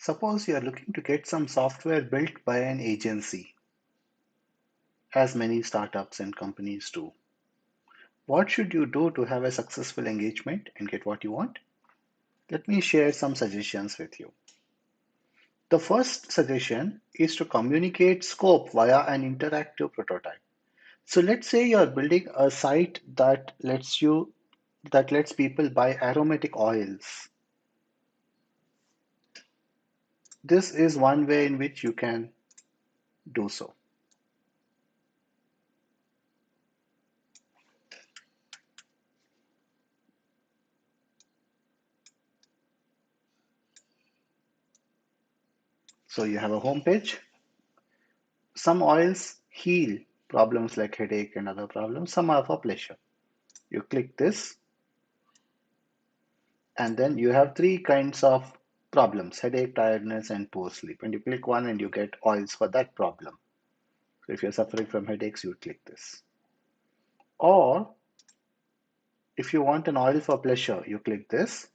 Suppose you are looking to get some software built by an agency, as many startups and companies do. What should you do to have a successful engagement and get what you want? Let me share some suggestions with you. The first suggestion is to communicate scope via an interactive prototype. So let's say you're building a site that lets people buy aromatic oils. This is one way in which you can do so. So you have a home page. Some oils heal problems like headache and other problems. Some are for pleasure. You click this, and then you have three kinds of problems: headache, tiredness, and poor sleep. And you click one and you get oils for that problem. So if you're suffering from headaches, you click this. Or if you want an oil for pleasure, you click this.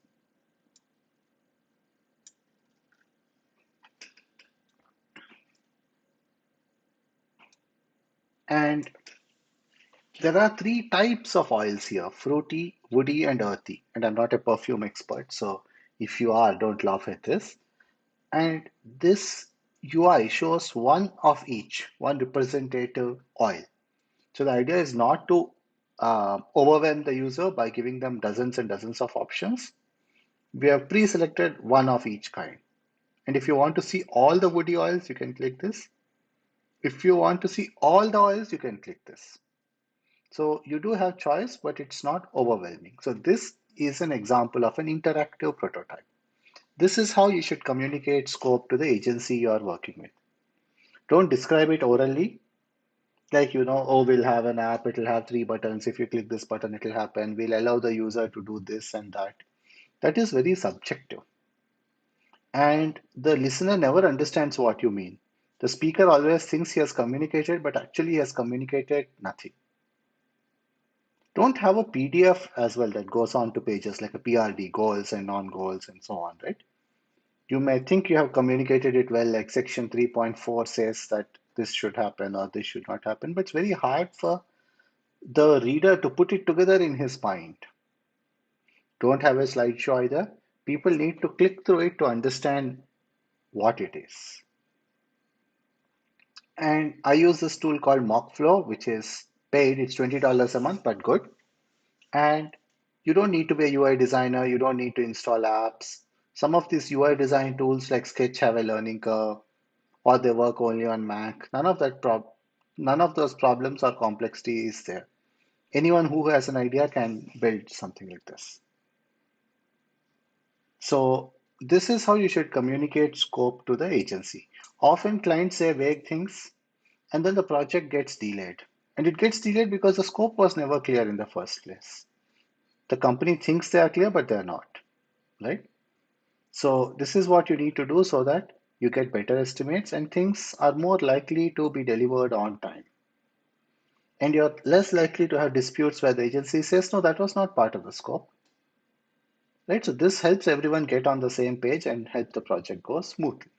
And there are three types of oils here: fruity, woody, and earthy. And I'm not a perfume expert, so if you are, don't laugh at this. And this UI shows one of each, one representative oil. So the idea is not to overwhelm the user by giving them dozens and dozens of options. We have pre-selected one of each kind. And if you want to see all the woody oils, you can click this. If you want to see all the oils, you can click this. So you do have choice, but it's not overwhelming. So this is an example of an interactive prototype. This is how you should communicate scope to the agency you are working with. Don't describe it orally, like, oh, we'll have an app, it'll have three buttons. If you click this button, it'll happen. We'll allow the user to do this and that. That is very subjective. And the listener never understands what you mean. The speaker always thinks he has communicated, but actually he has communicated nothing. Don't have a PDF as well that goes on to pages like a PRD, goals and non-goals and so on, right? You may think you have communicated it well, like section 3.4 says that this should happen or this should not happen, but it's very hard for the reader to put it together in his mind. Don't have a slideshow either. People need to click through it to understand what it is. And I use this tool called Mockflow, which is paid. It's $20 a month, but good. And you don't need to be a UI designer. You don't need to install apps. Some of these UI design tools like Sketch have a learning curve, or they work only on Mac. None of those problems or complexity is there. Anyone who has an idea can build something like this. So this is how you should communicate scope to the agency. Often clients say vague things and then the project gets delayed. And it gets delayed because the scope was never clear in the first place. The company thinks they are clear, but they're not, right? So this is what you need to do so that you get better estimates and things are more likely to be delivered on time. And you're less likely to have disputes where the agency says, no, that was not part of the scope. Right? So this helps everyone get on the same page and help the project go smoothly.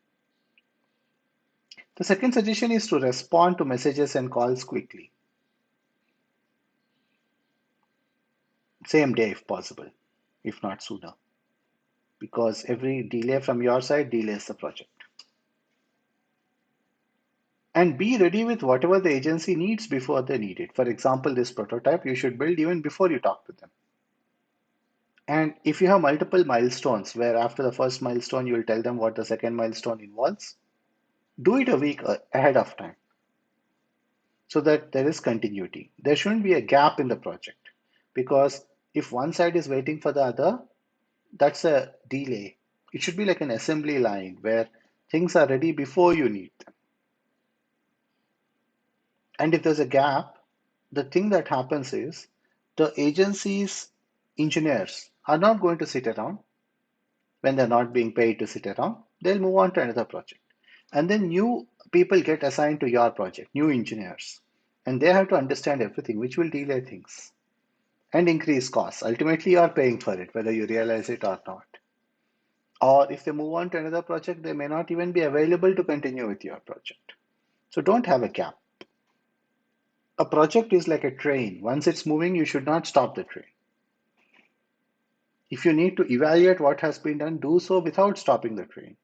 The second suggestion is to respond to messages and calls quickly. Same day if possible, if not sooner, because every delay from your side delays the project. And be ready with whatever the agency needs before they need it. For example, this prototype you should build even before you talk to them. And if you have multiple milestones where after the first milestone you will tell them what the second milestone involves, do it a week ahead of time so that there is continuity. There shouldn't be a gap in the project because if one side is waiting for the other, that's a delay. It should be like an assembly line where things are ready before you need them. And if there's a gap, the thing that happens is the agency's engineers are not going to sit around when they're not being paid to sit around. They'll move on to another project. And then new people get assigned to your project, new engineers. And they have to understand everything, which will delay things and increase costs. Ultimately, you are paying for it, whether you realize it or not. Or if they move on to another project, they may not even be available to continue with your project. So don't have a gap. A project is like a train. Once it's moving, you should not stop the train. If you need to evaluate what has been done, do so without stopping the train.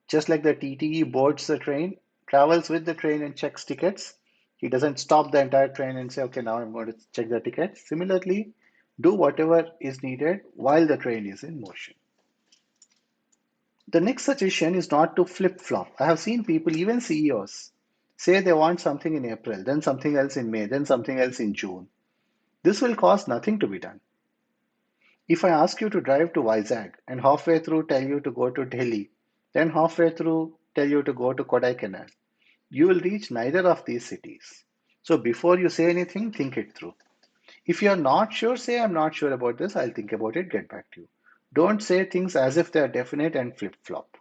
Just like the TTE boards the train, travels with the train and checks tickets, he doesn't stop the entire train and say, okay, now I'm going to check the tickets. Similarly, do whatever is needed while the train is in motion. The next suggestion is not to flip flop. I have seen people, even CEOs, say they want something in April, then something else in May, then something else in June. This will cause nothing to be done. If I ask you to drive to Vizag and halfway through tell you to go to Delhi, then halfway through tell you to go to Kodaikanal, you will reach neither of these cities. So before you say anything, think it through. If you're not sure, say, I'm not sure about this, I'll think about it, get back to you. Don't say things as if they're definite and flip flop.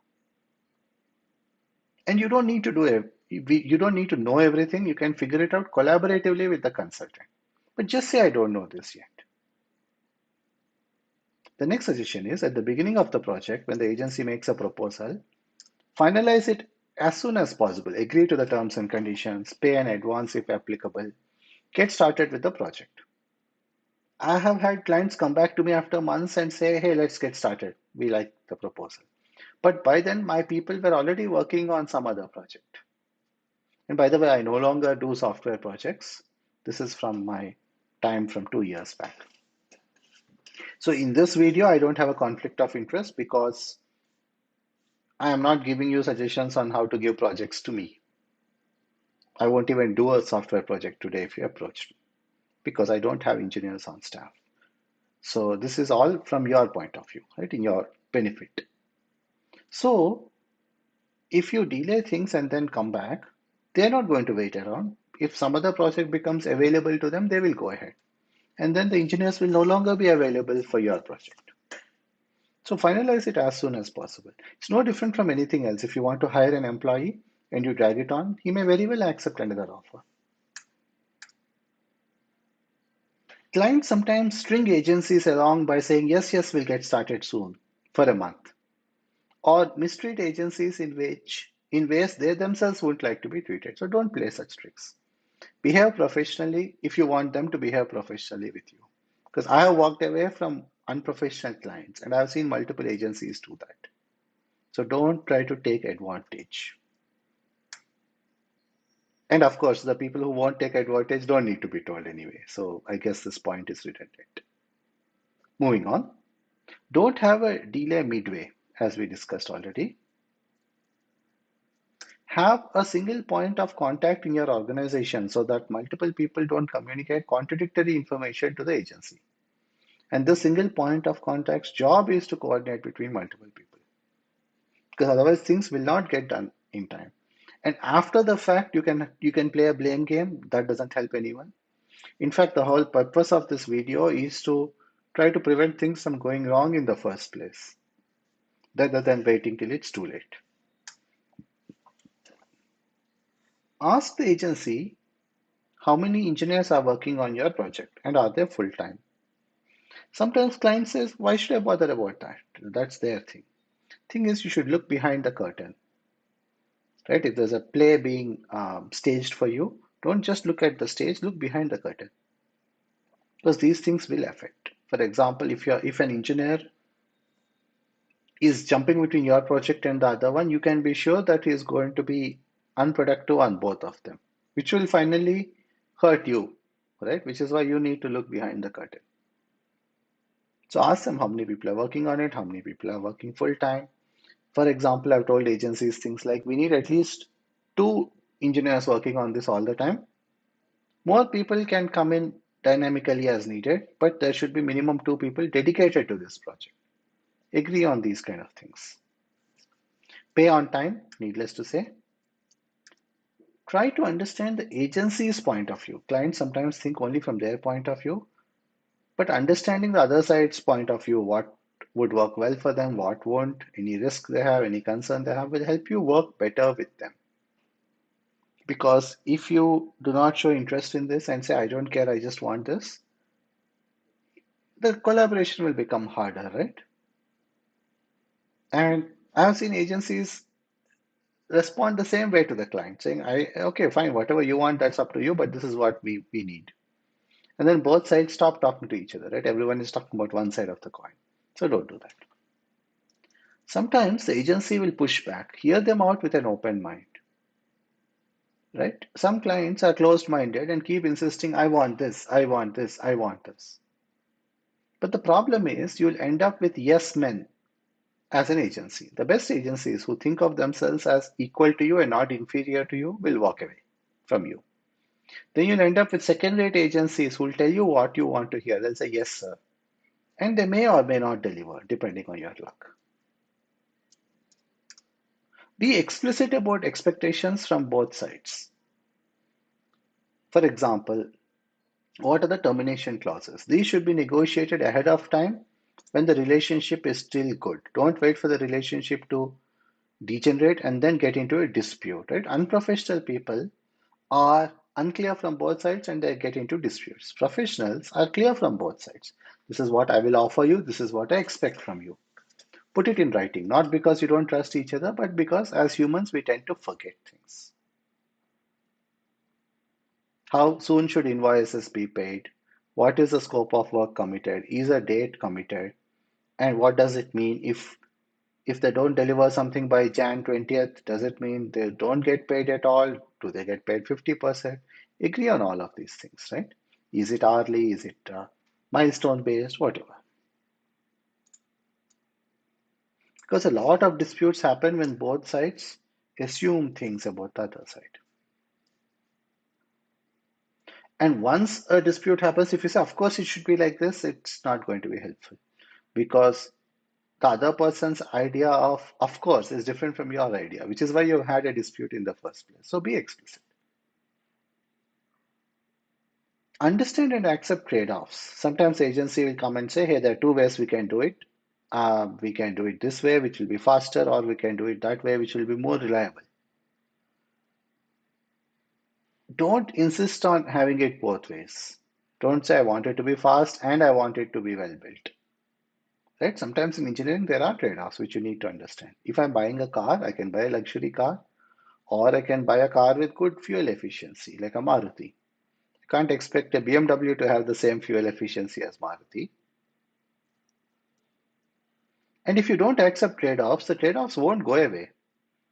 And you don't need to you don't need to know everything. You can figure it out collaboratively with the consultant. But just say, I don't know this yet. The next suggestion is at the beginning of the project, when the agency makes a proposal, finalize it as soon as possible. Agree to the terms and conditions, pay an advance if applicable, get started with the project. I have had clients come back to me after months and say, hey, let's get started. We like the proposal. But by then, my people were already working on some other project. And by the way, I no longer do software projects. This is from my time from 2 years back. So in this video, I don't have a conflict of interest because I am not giving you suggestions on how to give projects to me. I won't even do a software project today if you approach me because I don't have engineers on staff. So this is all from your point of view, right? In your benefit. So if you delay things and then come back, they're not going to wait around. If some other project becomes available to them, they will go ahead. And then the engineers will no longer be available for your project. So finalize it as soon as possible. It's no different from anything else. If you want to hire an employee and you drag it on, he may very well accept another offer. Clients sometimes string agencies along by saying, yes, yes, we'll get started soon for a month, or mistreat agencies in ways they themselves wouldn't like to be treated. So don't play such tricks. Behave professionally if you want them to behave professionally with you. Because I have walked away from unprofessional clients and I've seen multiple agencies do that. So don't try to take advantage. And of course, the people who won't take advantage don't need to be told anyway. So I guess this point is redundant. Moving on. Don't have a delay midway, as we discussed already. Have a single point of contact in your organization so that multiple people don't communicate contradictory information to the agency. And the single point of contact's job is to coordinate between multiple people. Because otherwise things will not get done in time. And after the fact, you can play a blame game. That doesn't help anyone. In fact, the whole purpose of this video is to try to prevent things from going wrong in the first place, rather than waiting till it's too late. Ask the agency how many engineers are working on your project and are they full time. Sometimes client says, why should I bother about that? That's their thing. Thing is, you should look behind the curtain, right? If there's a play being staged for you, don't just look at the stage, look behind the curtain because these things will affect. For example, if an engineer is jumping between your project and the other one, you can be sure that he is going to be unproductive on both of them, which will finally hurt you, right? Which is why you need to look behind the curtain. So ask them how many people are working on it, how many people are working full time. For example, I've told agencies things like we need at least two engineers working on this all the time. More people can come in dynamically as needed, but there should be minimum two people dedicated to this project. Agree on these kind of things. Pay on time, needless to say. Try to understand the agency's point of view. Clients sometimes think only from their point of view, but understanding the other side's point of view, what would work well for them, what won't, any risk they have, any concern they have, will help you work better with them. Because if you do not show interest in this and say, I don't care, I just want this, the collaboration will become harder, right? And I've seen agencies respond the same way to the client, saying, okay, fine, whatever you want, that's up to you, but this is what we need. And then both sides stop talking to each other, right? Everyone is talking about one side of the coin. So don't do that. Sometimes the agency will push back, hear them out with an open mind, right? Some clients are closed minded and keep insisting, I want this, I want this, I want this. But the problem is, you'll end up with yes men as an agency. The best agencies who think of themselves as equal to you and not inferior to you will walk away from you. Then you'll end up with second rate agencies who will tell you what you want to hear. They'll say, yes, sir. And they may or may not deliver, depending on your luck. Be explicit about expectations from both sides. For example, what are the termination clauses? These should be negotiated ahead of time when the relationship is still good. Don't wait for the relationship to degenerate and then get into a dispute, right? Unprofessional people are unclear from both sides and they get into disputes. Professionals are clear from both sides. This is what I will offer you, this is what I expect from you. Put it in writing, not because you don't trust each other, but because as humans we tend to forget things. How soon should invoices be paid? What is the scope of work committed? Is a date committed? And what does it mean if they don't deliver something by Jan 20th? Does it mean they don't get paid at all? Do they get paid 50%? Agree on all of these things, right? Is it hourly? Is it milestone based? Whatever. Because a lot of disputes happen when both sides assume things about the other side. And once a dispute happens, if you say, of course it should be like this, it's not going to be helpful because the other person's idea of course, is different from your idea, which is why you had a dispute in the first place. So be explicit. Understand and accept trade-offs. Sometimes the agency will come and say, hey, there are two ways we can do it. We can do it this way, which will be faster, or we can do it that way, which will be more reliable. Don't insist on having it both ways. Don't say, I want it to be fast and I want it to be well built. Right? Sometimes in engineering, there are trade-offs which you need to understand. If I'm buying a car, I can buy a luxury car, or I can buy a car with good fuel efficiency, like a Maruti. You can't expect a BMW to have the same fuel efficiency as Maruti. And if you don't accept trade-offs, the trade-offs won't go away.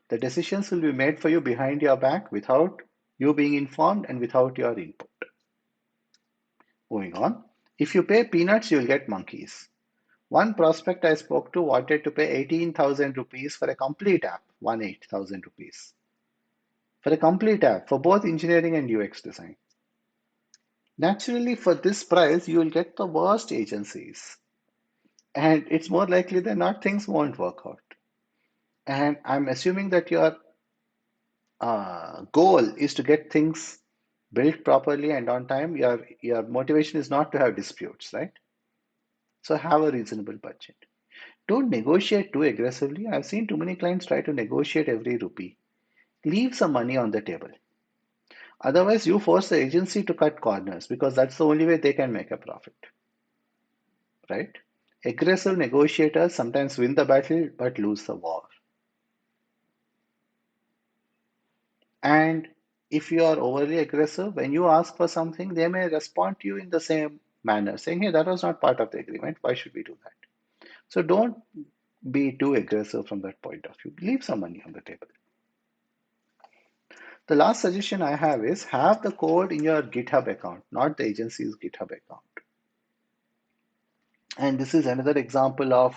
The decisions will be made for you behind your back without you being informed and without your input. Moving on. If you pay peanuts, you'll get monkeys. One prospect I spoke to wanted to pay 18,000 rupees for a complete app, 18,000 rupees. For a complete app, for both engineering and UX design. Naturally, for this price, you will get the worst agencies. And it's more likely than not, things won't work out. And I'm assuming that your goal is to get things built properly and on time. Your motivation is not to have disputes, right? So have a reasonable budget. Don't negotiate too aggressively. I've seen too many clients try to negotiate every rupee. Leave some money on the table. Otherwise, you force the agency to cut corners because that's the only way they can make a profit, right? Aggressive negotiators sometimes win the battle but lose the war. And if you are overly aggressive, when you ask for something, they may respond to you in the same manner, saying, hey, that was not part of the agreement. Why should we do that? So don't be too aggressive from that point of view. Leave some money on the table. The last suggestion I have is have the code in your GitHub account, not the agency's GitHub account. And this is another example of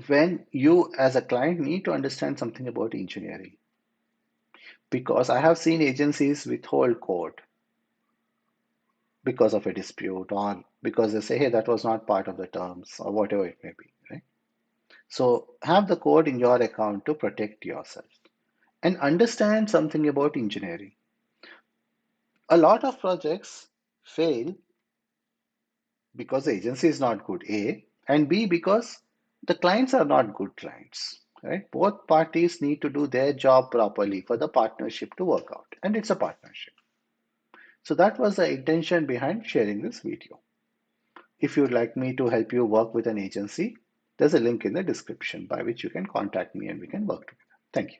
when you as a client need to understand something about engineering. Because I have seen agencies withhold code because of a dispute or because they say, hey, that was not part of the terms or whatever it may be, right? So have the code in your account to protect yourself and understand something about engineering. A lot of projects fail because the agency is not good, A, and B, because the clients are not good clients, right? Both parties need to do their job properly for the partnership to work out, and it's a partnership. So that was the intention behind sharing this video. If you'd like me to help you work with an agency, There's a link in the description by which you can contact me and we can work together. Thank you.